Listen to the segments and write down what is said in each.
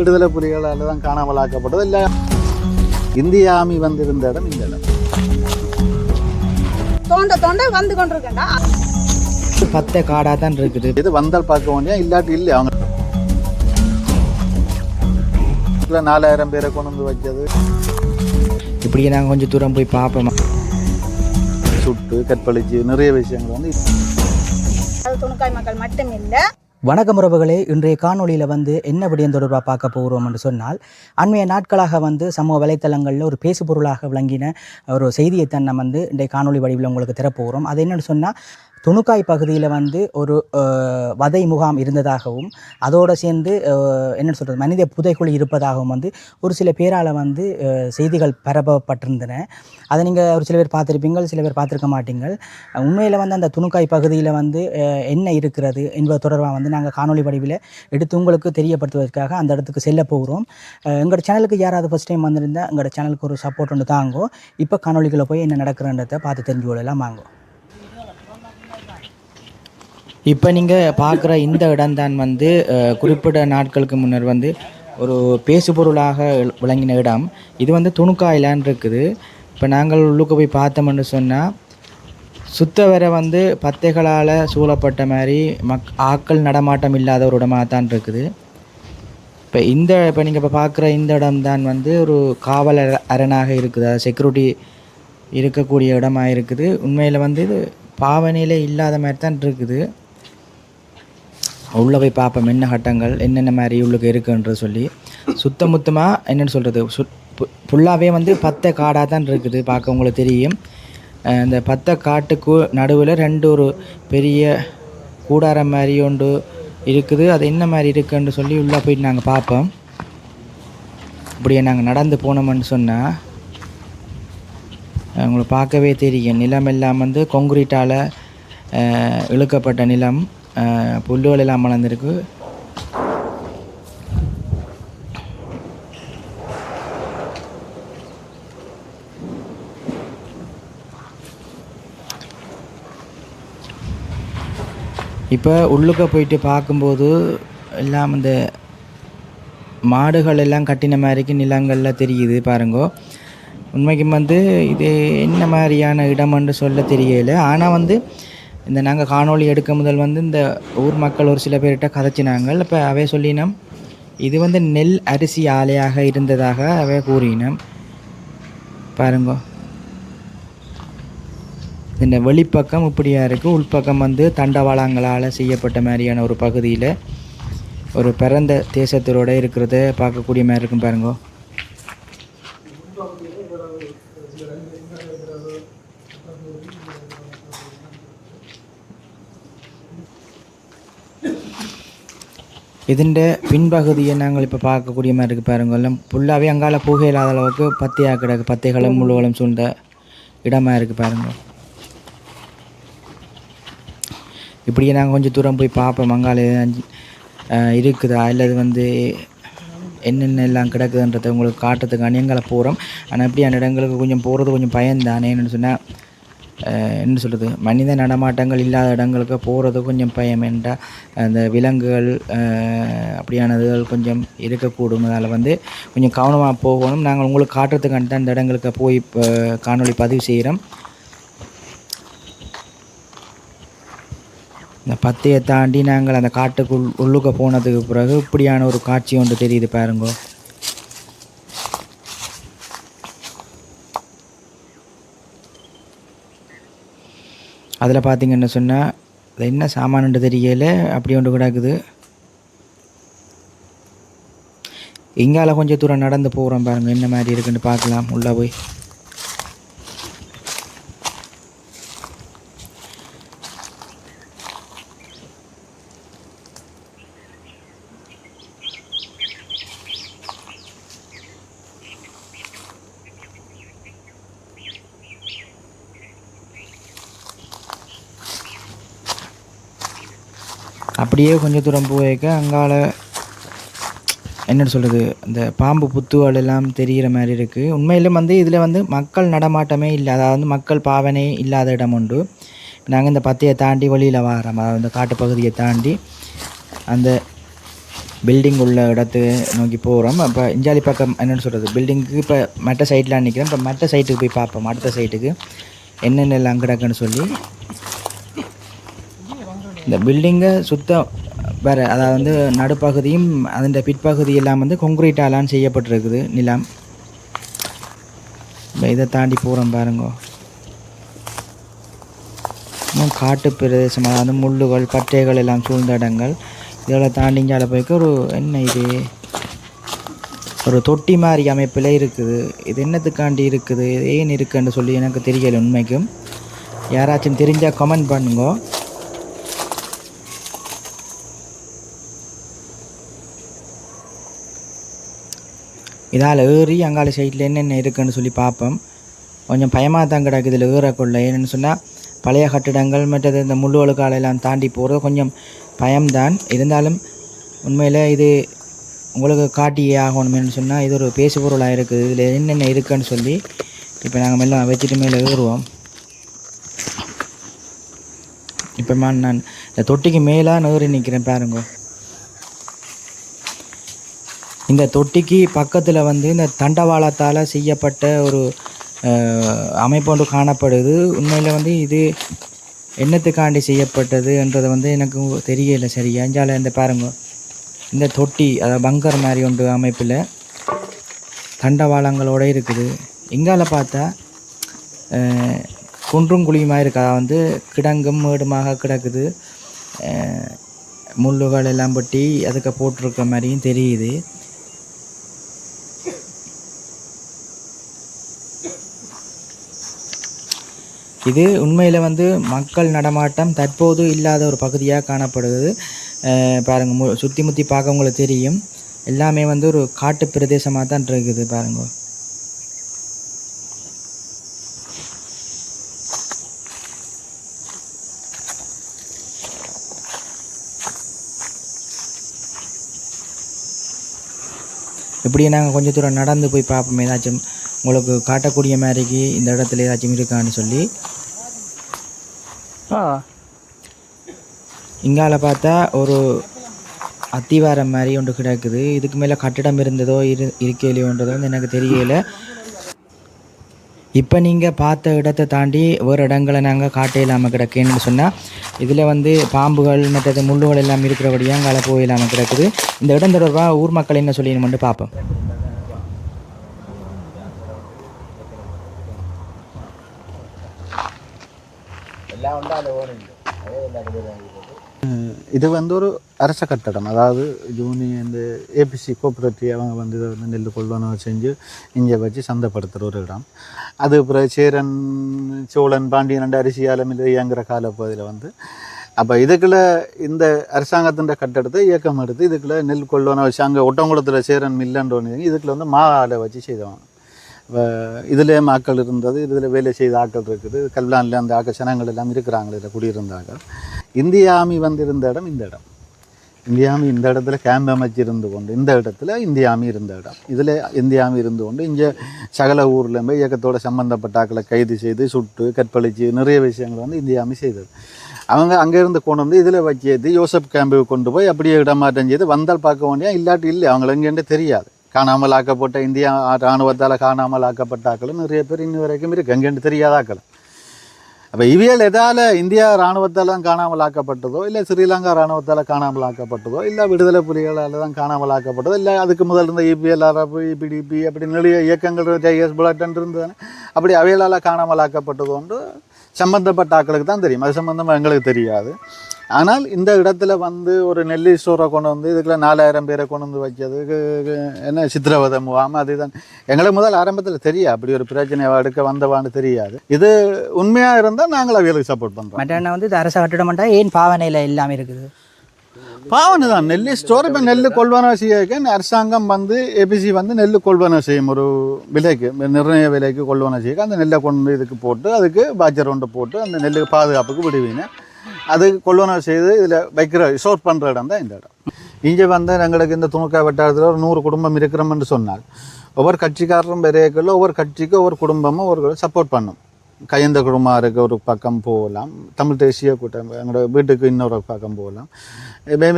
விடுதலை புலிகளால் தான் காணாமலாக்கப்பட்டது. இல்லை இந்திய ஆர்மி வந்திருந்த இடம் இந்த இடம். தோண்ட தோண்ட வந்து கொண்டிருக்கா 10 காடாக தான் இருக்குது. இது வந்தால் பார்க்க வேண்டியா, இல்லாட்டி இல்லை. அவங்க 4000 பேரை கொண்டு வந்து வச்சது. இப்படியே நாங்கள் கொஞ்சம் தூரம் போய் பார்ப்போம். சுட்டு கற்பழிச்சு நிறைய விஷயங்கள் வந்து அது துணுக்காய் மக்கள் மட்டும் இல்லை. வணக்கம் உறவுகளே, இன்றைய காணொலியில் என்ன விடயம் தொடர்பாக பார்க்க போகிறோம் என்று சொன்னால், அண்மைய நாட்களாக சமூக வலைத்தளங்களில் ஒரு பேசுபொருளாக விளங்கின ஒரு செய்தியை தான் நம்ம இன்றைய காணொலி வடிவில் உங்களுக்கு தரப்போகிறோம். அது என்னென்னு சொன்னால், துணுக்காய் பகுதியில் ஒரு வதை முகாம் இருந்ததாகவும் அதோடு சேர்ந்து என்ன சொல்கிறது மனித புதைக்குழி இருப்பதாகவும் ஒரு சில பேரால் செய்திகள் பரப்பப்பட்டிருந்தன. அதை நீங்கள் ஒரு சில பேர் பார்த்துருப்பீங்கள், சில பேர் பார்த்துருக்க மாட்டீங்கள். உண்மையில் அந்த துணுக்காய் பகுதியில் என்ன இருக்கிறது என்பது தொடர்பாக நாங்கள் காணொலி வடிவில் எடுத்து உங்களுக்கு தெரியப்படுத்துவதற்காக அந்த இடத்துக்கு செல்ல போகிறோம். எங்களோட சேனலுக்கு யாராவது ஃபஸ்ட் டைம் வந்திருந்தால் எங்களோட சேனலுக்கு ஒரு சப்போர்ட் ஒன்று தாங்கோ. இப்போ காணொலிக்குள்ளே போய் என்ன நடக்கிறன்றதை பார்த்து தெரிஞ்சு கொள்ளலாம் வாங்கோ. இப்போ நீங்கள் பார்க்குற இந்த இடம்தான் குறிப்பிட்ட நாட்களுக்கு முன்னர் ஒரு பேசுபொருளாக விளங்கின இடம். இது துணுக்காயிலான் இருக்குது. இப்போ நாங்கள் உள்ளுக்கு போய் பார்த்தோம்னு சொன்னால், சுத்த வர பத்தைகளால் சூழப்பட்ட மாதிரி ஆட்கள் நடமாட்டம் இல்லாத ஒரு இடமாக தான் இருக்குது. இப்போ நீங்கள் இப்போ பார்க்குற இந்த இடம் தான் ஒரு காவல் அரணாக இருக்குது, அது செக்யூரிட்டி இருக்கக்கூடிய இடமாக இருக்குது. உண்மையில் இது பாவனையிலே இல்லாத மாதிரி தான் இருக்குது. உள்ளே போய் பார்ப்போம் என்ன கட்டங்கள் என்னென்ன மாதிரி உள்ளுக்கு இருக்குன்ற சொல்லி. சுத்தமுத்தமாக என்னென்னு சொல்கிறது, ஃபுல்லாகவே 10 காடாக தான் இருக்குது. பார்க்க உங்களுக்கு தெரியும். இந்த 10 காட்டுக்கு நடுவில் 2 ஒரு பெரிய கூடாரம் மாதிரி ஒன்று இருக்குது. அது என்ன மாதிரி இருக்குன்னு சொல்லி உள்ளே போயிட்டு நாங்கள் பார்ப்போம். இப்படியே நாங்கள் நடந்து போனோம்னு சொன்னால் உங்களை பார்க்கவே தெரியும். நிலம் எல்லாம் கொங்கிரீட்டால் இழுக்கப்பட்ட நிலம், புல்லுகள் எல்லாம் வளர்ந்துருக்கு. இப்போ உள்ளுக்க போயிட்டு பார்க்கும்போது எல்லாம் இந்த மாடுகள் எல்லாம் கட்டின மாதிரிக்கு நிலங்களில் தெரியுது பாருங்கோ. உண்மைக்கு இது என்ன மாதிரியான இடம்னு சொல்ல தெரியலை. ஆனால் இந்த நாங்கள் காணொளி எடுக்க முதல் இந்த ஊர் மக்கள் ஒரு சில பேர்கிட்ட கதைச்சினாங்க. இப்போ அவை சொல்லினோம் இது நெல் அரிசி ஆலையாக இருந்ததாக அவை கூறினோம். பாருங்கோ, இந்த வெளிப்பக்கம் இப்படியா இருக்குது, உள்பக்கம் தண்டவாளங்களால் செய்யப்பட்ட மாதிரியான ஒரு பகுதியில் ஒரு பிறந்த தேசத்தோடு இருக்கிறத பார்க்கக்கூடிய மாதிரி இருக்கும். பாருங்கோ, ഇതിൻ്റെ பின்பகுதியை நாங்கள் இப்போ பார்க்கக்கூடிய மாதிரி இருக்குது. பாருங்கள், எல்லாம் ஃபுல்லாகவே அங்கால புகை இல்லாத அளவுக்கு பத்தையாக கிடக்கு, பத்தைகளும் முள்ளுகளும் சூழ்ந்த இடமாக இருக்குது. பாருங்கள், இப்படியே நாங்கள் கொஞ்சம் தூரம் போய் பார்ப்போம் அங்கால இருக்குதா இல்லது என்னென்ன எல்லாம் கிடக்குதுன்றதை உங்களுக்கு காட்டுறதுக்கான எங்களை போகிறோம். ஆனால் இப்படி அந்த இடங்களுக்கு கொஞ்சம் போகிறது கொஞ்சம் பயன்தானே. என்னென்னு சொன்னால் என்ன சொல்கிறது, மனித நடமாட்டங்கள் இல்லாத இடங்களுக்கு போகிறது கொஞ்சம் பயம். என்றால் அந்த விலங்குகள் அப்படியானதுகள் கொஞ்சம் இருக்கக்கூடும். அதில் கொஞ்சம் கவனமாக போகணும். நாங்கள் உங்களுக்கு காட்டுறதுக்கான தான் இந்த இடங்களுக்கு போய் காணொளி பதிவு செய்கிறோம். இந்த பத்தையை தாண்டி நாங்கள் அந்த காட்டுக்குள் உள்ளுக்க போனதுக்கு பிறகு இப்படியான ஒரு காட்சி ஒன்று தெரியுது. பாருங்கோ, அதில் பார்த்திங்கன்னு சொன்னால் அது என்ன சாமானுண்டு தெரியல, அப்படி ஒன்று கிடக்குது. இங்கால கொஞ்சம் தூரம் நடந்து போகிறோம். பாருங்கள் என்ன மாதிரி இருக்குன்னு பார்க்கலாம். உள்ளே போய் அப்படியே கொஞ்சம் தூரம் போயிருக்க அங்கால என்னென்னு சொல்கிறது, இந்த பாம்பு புத்துகள் எல்லாம் தெரிகிற மாதிரி இருக்குது. உண்மையிலும் இதில் மக்கள் நடமாட்டமே இல்லை, அதாவது மக்கள் பாவனை இல்லாத இடம் உண்டு. நாங்கள் இந்த பத்தையை தாண்டி வழியில் வரோம், அதாவது இந்த காட்டுப்பகுதியை தாண்டி அந்த பில்டிங் உள்ள இடத்து நோக்கி போகிறோம். இப்போ இஞ்சாலி பக்கம் என்னென்னு சொல்கிறது, பில்டிங்க்கு இப்போ மற்ற சைட்டில் நிற்கிறேன். இப்போ மற்ற சைட்டுக்கு போய் பார்ப்போம், அடுத்த சைட்டுக்கு என்னென்ன அங்கடக்குன்னு சொல்லி. இந்த பில்டிங்கை சுத்தம் வேறு, அதாவது வந்து நடுப்பகுதியும் அதன் பிற்பகுதி எல்லாம் வந்து கொங்க்ரீட்டாலாம் செய்யப்பட்டிருக்குது நிலம். இப்போ இதை தாண்டி போகிறோம் பாருங்க, இன்னும் காட்டு பிரதேசம், அதாவது முள்ளுகள் பட்டைகள் எல்லாம் சூழ்ந்த இடங்கள். இதெல்லாம் தாண்டிஞ்சால போய்க்க ஒரு என்ன இது ஒரு தொட்டி மாதிரி அமைப்பில் இருக்குது. இது என்னத்துக்காண்டி இருக்குது, ஏன் இருக்குன்னு சொல்லி எனக்கு தெரியலை உண்மைக்கும். யாராச்சும் தெரிஞ்சால் கமெண்ட் பண்ணுங்க. இதால் ஏறி அங்கால சைட்டில் என்னென்ன இருக்குன்னு சொல்லி பார்ப்போம். கொஞ்சம் பயமாக தான் கிடக்குது இதில் ஏறக்குள்ள. ஏன்னு சொன்னால் பழைய கட்டிடங்கள் மற்றது இந்த முள்ளுவழுக்காலெல்லாம் தாண்டி போகிறது கொஞ்சம் பயம்தான். இருந்தாலும் உண்மையில் இது உங்களுக்கு காட்டியே ஆகணும்னு சொன்னால் இது ஒரு பேசுபொருளாக இருக்குது. இதில் என்னென்ன இருக்குன்னு சொல்லி இப்போ நாங்கள் மெல்ல வச்சுட்டு மேலே ஏறுவோம். இப்போ நான் இந்த தொட்டிக்கு மேலே ஏறி நிற்கிறேன் பாருங்க. இந்த தொட்டிக்கு பக்கத்தில் வந்து இந்த தண்டவாளத்தால் செய்யப்பட்ட ஒரு அமைப்பு ஒன்று காணப்படுது. உண்மையில் வந்து இது என்னத்துக்காண்டி செய்யப்பட்டது என்றதை வந்து எனக்கு தெரியலை சரியா. அஞ்சால இந்த பாருங்க, இந்த தொட்டி அதாவது பங்கர் மாதிரி ஒன்று அமைப்பில் தண்டவாளங்களோடு இருக்குது. இங்கால பார்த்தா குன்றும் குழியுமாக இருக்கா, வந்து கிடங்கும் மேடுமாக கிடக்குது. முள்ளுகள் எல்லாம் பட்டி அதுக்கு போட்டிருக்க மாதிரியும் தெரியுது. இது உண்மையில் வந்து மக்கள் நடமாட்டம் தற்போது இல்லாத ஒரு பகுதியாக காணப்படுது. பாருங்கள், சுற்றி முற்றி பார்க்க உங்களுக்கு தெரியும். எல்லாமே வந்து ஒரு காட்டு பிரதேசமாக தான் இருக்குது பாருங்க. இப்படியே நாங்கள் கொஞ்சம் தூரம் நடந்து போய் பார்ப்போம், ஏதாச்சும் உங்களுக்கு காட்டக்கூடிய மாதிரிக்கு இந்த இடத்துல ஏதாச்சும் இருக்கான்னு சொல்லி. இங்கால பார்த்தா ஒரு அத்திவாரம் மாதிரி ஒன்று கிடக்குது. இதுக்கு மேலே கட்டிடம் இருந்ததோ இருக்கலையோன்றதோ வந்து எனக்கு தெரியலை. இப்போ நீங்கள் பார்த்த இடத்தை தாண்டி ஒரு இடங்களை நாங்கள் காட்ட இல்லாமல் கிடக்குன்னு சொன்னால் இதில் வந்து பாம்புகள் மற்றது முள்ளுகள் எல்லாம் இருக்கிறபடியாக அங்கால போயில்லாமல் கிடக்குது. இந்த இடம் தொடர்பாக ஊர் மக்கள் என்ன சொல்லி மட்டும் பார்ப்போம். இது வந்து ஒரு அரச கட்டடம், அதாவது யூனியன் இந்த ஏபிசி கோஆப்ரேட்டிவ் அவங்க வந்து இதை வந்து நெல் கொள்வனவு செஞ்சு இங்கே வச்சு சந்தைப்படுத்துகிற ஒரு இடம். அது அப்புறம் சேரன் சோழன் பாண்டியன் ரெண்டு அரிசியாலம் இது இயங்குகிற காலப்பகுதியில் வந்து அப்போ இதுக்குள்ள இந்த அரசாங்கத்தின் கட்டடத்தை இயக்கம் எடுத்து இதுக்குள்ள நெல் கொள்வனவு வச்சு அங்கே ஒட்டங்குளத்தில் சேரன் மில்லன்றோன்னு இதுக்குள்ள வந்து மாலை வச்சு செய்தவங்க. இதில் ஆக்கள் இருந்தது, இதில் வேலை செய்த ஆக்கள் இருக்குது, கல்யாணில் அந்த ஆக்கள் ஜனங்கள் எல்லாம் இருக்கிறாங்க, இதில் குடியிருந்தார்கள். இந்திய ஆர்மி வந்து இருந்த இடம் இந்த இடம். இந்திய ஆர்மி இந்த இடத்துல கேம்ப் அமைச்சிருந்து கொண்டு இந்த இடத்துல இந்திய ஆர்மி இருந்த இடம். இதில் இந்திய ஆர்மி இருந்து கொண்டு இங்கே சகல ஊரில் போய் இயக்கத்தோடு சம்மந்தப்பட்ட ஆக்களை கைது செய்து சுட்டு கற்பழித்து நிறைய விஷயங்கள் வந்து இந்திய ஆர்மி செய்தது. அவங்க அங்கேருந்து கொண்டு வந்து இதில் வச்சு யோசப் கேம்புக்கு கொண்டு போய் அப்படியே இடமாற்றம் செய்து வந்தால் பார்க்க வேண்டியா, இல்லாட்டி இல்லை அவங்க எங்கேன்னு தெரியாது. காணாமல் ஆக்கப்பட்ட இந்தியா இராணுவத்தால் காணாமல் ஆக்கப்பட்ட ஆக்களும் நிறைய பேர் இன்னும் வரைக்கும் இருக்குது, எங்கேன்னு தெரியாத ஆக்கள். அப்போ இவியல் எதால் இந்தியா இராணுவத்தால் தான் காணாமல் ஆக்கப்பட்டதோ, இல்லை ஸ்ரீலங்கா இராணுவத்தால் காணாமல் ஆக்கப்பட்டதோ, இல்லை விடுதலை புலிகளால் தான் காணாமல் ஆக்கப்பட்டதோ, இல்லை அதுக்கு முதல் இருந்த இபிஎல் அரபு இபிடிபி அப்படி நிறைய இயக்கங்கள் ஜேஎஸ் புலட்டன் இருந்ததுன்னு அப்படி அவைகளால் காணாமல் ஆக்கப்பட்டதோன்று சம்பந்தப்பட்ட ஆக்களுக்கு தான் தெரியும். அது சம்பந்தமாக எங்களுக்கு தெரியாது. ஆனால் இந்த இடத்துல வந்து ஒரு நெல்லி ஸ்டோரை கொண்டு வந்து இதுக்குள்ள 4000 பேரை கொண்டு வந்து வச்சதுக்கு என்ன சித்திரவதை முகாம் அதுதான் எங்களுக்கு முதல் ஆரம்பத்தில் தெரியாது. அப்படி ஒரு பிரச்சனை எடுக்க வந்தவான்னு தெரியாது. இது உண்மையாக இருந்தால் நாங்கள் அவைகளுக்கு சப்போர்ட் பண்ணுறோம். மற்ற வந்து இது அரசு கட்டிடமாட்டா ஏன் பாவனையில் எல்லாமே இருக்குது? பாவனை தான் நெல்லி ஸ்டோர். இப்போ நெல் கொள்வனவு செய்ய அரசாங்கம் வந்து ஏபிசி வந்து நெல் கொள்வனவு செய்யும் ஒரு விலைக்கு, நிர்ணய விலைக்கு கொள்வனவு செய்ய அந்த நெல்லை கொண்டு இதுக்கு போட்டு அதுக்கு பாஜர் ஒன்று போட்டு அந்த நெல்லுக்கு பாதுகாப்புக்கு விடுவீங்க. அது கொள்வனவு செய்து இதில் வைக்கிற ஸ்டோர் பண்ணுற இடம் தான் இந்த இடம். இங்கே வந்து எங்களுக்கு இந்த துணுக்காய் வட்டாரத்தில் ஒரு 100 குடும்பம் இருக்கிறோம்னு சொன்னால் ஒவ்வொரு கட்சிக்காரரும் பெரியக்களில் ஒவ்வொரு கட்சிக்கும் ஒவ்வொரு குடும்பமும் ஒரு சப்போர்ட் பண்ணும். கையெந்த குடும்பருக்கு ஒரு பக்கம் போகலாம், தமிழ் தேசிய கூட்டம் எங்களோட வீட்டுக்கு இன்னொரு பக்கம் போகலாம்,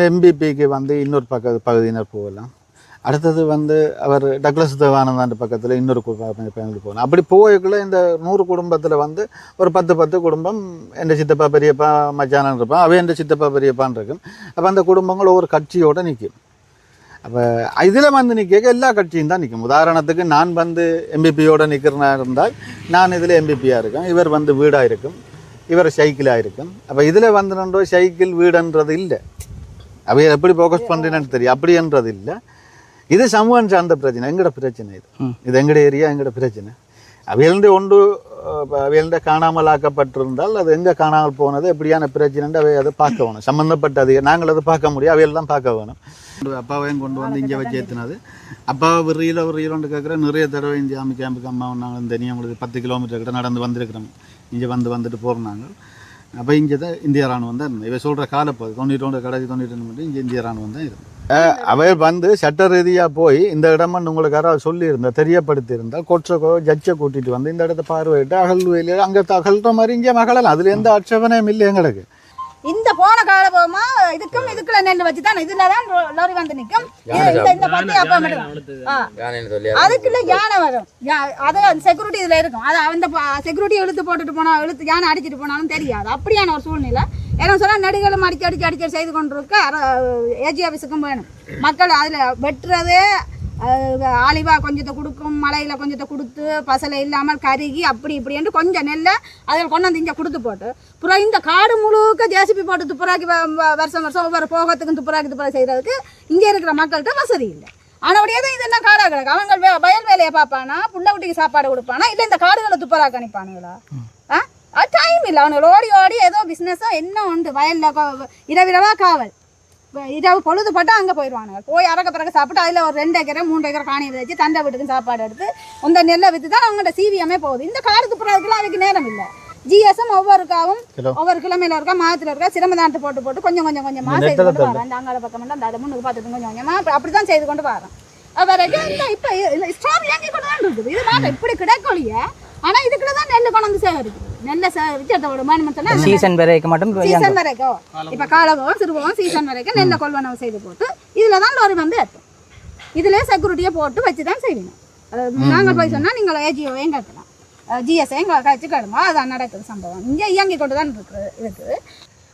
எம்பிபிக்கு வந்து இன்னொரு பகுதியினர் போகலாம். அடுத்தது வந்து அவர் டக்ளஸ் தேவானந்தாண்டு பக்கத்தில் இன்னொரு போகலாம். அப்படி போகக்குள்ள இந்த 100 குடும்பத்தில் வந்து ஒரு 10 குடும்பம் என் சித்தப்பா பெரியப்பா மச்சானன் இருப்பான், அவை என் சித்தப்பா பெரியப்பான்னு இருக்கும். அப்போ அந்த குடும்பங்கள் ஒவ்வொரு கட்சியோடு நிற்கும். அப்போ இதில் வந்து நிற்க எல்லா கட்சியும் தான் நிற்கும். உதாரணத்துக்கு நான் வந்து எம்பிபியோடு நிற்கிறனா இருந்தால் நான் இதில் எம்பிபியாக இருக்கேன், இவர் வந்து வீடாக இருக்கும், இவர் சைக்கிளாக இருக்கும். அப்போ இதில் வந்து சைக்கிள் வீடுன்றது இல்லை. அவை எப்படி ஃபோக்கஸ் பண்ணுறேன்னு தெரியும், அப்படின்றது இல்லை. இது சமூகம் சார்ந்த பிரச்சனை, எங்களோட பிரச்சனை. இது எங்களோட ஏரியா, எங்களோட பிரச்சனை. அவையிலிருந்து ஒன்று அவையிலிருந்து காணாமல் ஆக்கப்பட்டிருந்தால் அது எங்கே காணாமல் போனது எப்படியான பிரச்சனைன்னு அவை அதை பார்க்க வேணும். சம்மந்தப்பட்ட நாங்கள் அதை பார்க்க முடியும், அவையில் தான் பார்க்க வேணும். அப்பாவையும் கொண்டு வந்து இங்கே வச்சு ஏற்றினது, அப்பாவை விரியில் கேட்குற நிறைய தடவை இங்கே கேம்புக்கு அம்மா நாங்கள் தெரியும். உங்களுக்கு 10 கிலோமீட்டர் கிட்ட நடந்து வந்திருக்கிறோம், இங்கே வந்துட்டு போகிறாங்க. அப்போ இங்கே தான் இந்திய ராணுவம் தான் இருந்தது. இவை சொல்கிற காலப்போது 92 கடைசி 92 மட்டும் இங்கே இந்திய ராணுவம் தான் இருந்தது. அவர் வந்து சட்ட ரீதியாக போய் இந்த இடமன்னு உங்களுக்கு யாராவது சொல்லியிருந்தால் தெரியப்படுத்தி இருந்தால் கொற்றக்கோ ஜட்ஜை கூட்டிகிட்டு வந்து இந்த இடத்த பார்வையிட்டு அகழ்வையில் அங்கே அகழ்ற மாதிரி இங்கே மகளலாம். அதில் எந்த ஆட்சேபனையும் இல்லை எங்களுக்கு. இந்த போன காலமா இதுக்குள்ள நெல் வச்சுதான் இதுலதான் லோரி வந்து நிக்கும். இந்த பத்தி அப்பா மட்டும் அதுக்குள்ள யானை வரும், அது செக்யூரிட்டி இதுல இருக்கும். அது அந்த செக்யூரிட்டி இழுத்து போட்டுட்டு போனா இழுத்து யானை அடிச்சுட்டு போனாலும் தெரியாது. அப்படியான ஒரு சூழ்நிலை. ஏன்னா சொன்னா நடிகளும் அடிச்சு செய்து கொண்டிருக்க ஏஜி ஆஃபீஸுக்கும் வேணும். மக்கள் அதுல வெட்டுறதே ஆலிவா கொஞ்சத்தை கொடுக்கும், மலையில் கொஞ்சத்தை கொடுத்து பசலை இல்லாமல் கருகி அப்படி இப்படின்ட்டு கொஞ்சம் நெல்லை அதில் கொண்டு வந்து இங்கே கொடுத்து போட்டு புறா இந்த காடு முழுக்க ஜேசிபி போட்டு துப்புராக்கி வருஷம் ஒவ்வொரு போகத்துக்கும் துப்புராக்கி செய்கிறதுக்கு இங்கே இருக்கிற மக்கள்கிட்ட வசதி இல்லை. ஆனால் அப்படியே தான் இதெல்லாம் காடாக கிடக்கு. அவங்க வயல் வேலையை பார்ப்பானா, புள்ள குட்டிக்கு சாப்பாடு கொடுப்பானா, இல்லை இந்த காடுகளை துப்புராக்க அனுப்பானுங்களா? டைம் இல்லை. அவனுக்கு ஓடி ஏதோ பிஸ்னஸோ என்ன உண்டு வயலில் இரவிரவாக காவல் இரவு பொழுது பட்டு அங்கே போயிடுவானுங்க. போய் அறக்க பிறகு சாப்பிட்டு அதில் ஒரு 2 ஏக்கரை 3 ஏக்கரை காணியை வச்சு தண்டை வீட்டுக்கு சாப்பாடு எடுத்து அந்த நெல்லை விற்று தான் அவங்கள்ட்ட சிவிஎம்மே போகுது. இந்த காடு துப்புறதுக்குலாம் அதுக்கு நேரம் இல்லை. ஜிஎஸ்எம் ஒவ்வொரு கிழமையில இருக்கா மாதத்தில் இருக்கா சிரமதானத்தை போட்டு கொஞ்சம் செய்து கொண்டு வரேன். அந்த அங்காள பக்கம் அந்த முன்னுக்கு பார்த்துட்டு கொஞ்சமாக அப்படி தான் செய்து கொண்டு வரேன். வரைக்கும் இந்த இப்போ ஸ்டாப் இயங்கி கொண்டு தான் இருக்குது. இது நாங்கள் இப்படி கிடைக்கலையே. ஆனால் இதுக்குள்ள தான் நெல் கொண்டு வந்து சேகரிக்குது. நெல்லை சேகரிச்சு அதோட மானியத்தில் சீசன் வரைக்கும் மட்டும் சீசன் வரைக்கும் இப்போ காலபோகம் சிறுபோகம் சீசன் வரைக்கும் நெல்லை கொள்வனவு செய்து போட்டு இதில் தான் லோரி வந்து ஏற்றும். இதிலே செக்யூரிட்டியை போட்டு வச்சு தான் செய்யணும். நாங்கள் போய் சொன்னால் நீங்கள் ஏஜிஓவையும் கட்டலாம், ஜிஎஸ்ஐயும் கழிச்சு கடுமா. அதான் நடக்குது சம்பவம். இங்கே இயங்கி கொண்டு தான் இருக்குது.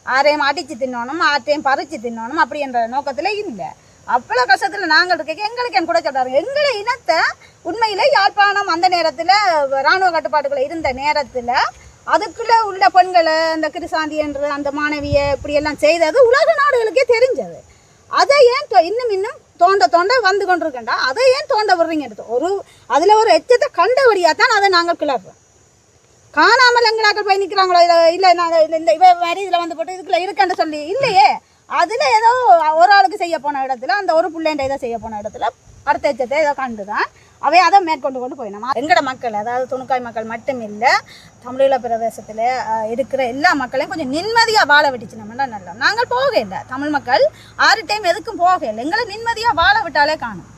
ஆரையும் அடித்து தின்னணும், ஆற்றையும் பறித்து தின்னணும் அப்படி என்ற நோக்கத்தில் இல்லை. அவ்வளோ கஷ்டத்தில் நாங்கள் இருக்க எங்களுக்கு என் கூட சொல்கிறாரு. எங்களை இனத்தை உண்மையிலே யாழ்ப்பாணம் அந்த நேரத்தில் இராணுவ கட்டுப்பாடுகள் இருந்த நேரத்தில் அதுக்குள்ளே உள்ள பெண்களை அந்த கிருசாந்தி என்று அந்த மாணவியை இப்படியெல்லாம் செய்தது உலக நாடுகளுக்கே தெரிஞ்சது. அதை ஏன் இன்னும் தோண்ட வந்து கொண்டிருக்கேன்டா, அதை ஏன் தோண்ட விடுறீங்க? அதில் ஒரு எச்சத்தை கண்டபடியாக தான் அதை நாங்கள் கிளறுறோம். காணாமல் எங்களாக்கள் போய் நிற்கிறாங்களோ இல்லை நாங்கள் இந்த இவ மாதிரி இதில் வந்து போட்டு இதுக்குள்ள இருக்கேன்னு சொல்லி இல்லையே. அதில் ஏதோ ஒரு ஆளுக்கு செய்ய போன இடத்துல அந்த ஒரு பிள்ளைண்ட இதை செய்ய போன இடத்துல அடுத்த எச்சத்தை ஏதோ கண்டு தான் அவை அதை மேற்கொண்டு போயினோம். எங்களோட மக்கள் அதாவது துணுக்காய் மக்கள் மட்டும் இல்லை, தமிழீழ பிரதேசத்தில் இருக்கிற எல்லா மக்களையும் கொஞ்சம் நிம்மதியாக வாழ விட்டுச்சுனோம்னா நல்லா. நாங்கள் போக இல்லை, தமிழ் மக்கள் 6 டைம் எதுக்கும் போக இல்லை. எங்களை நிம்மதியாக வாழ விட்டாலே காணும்.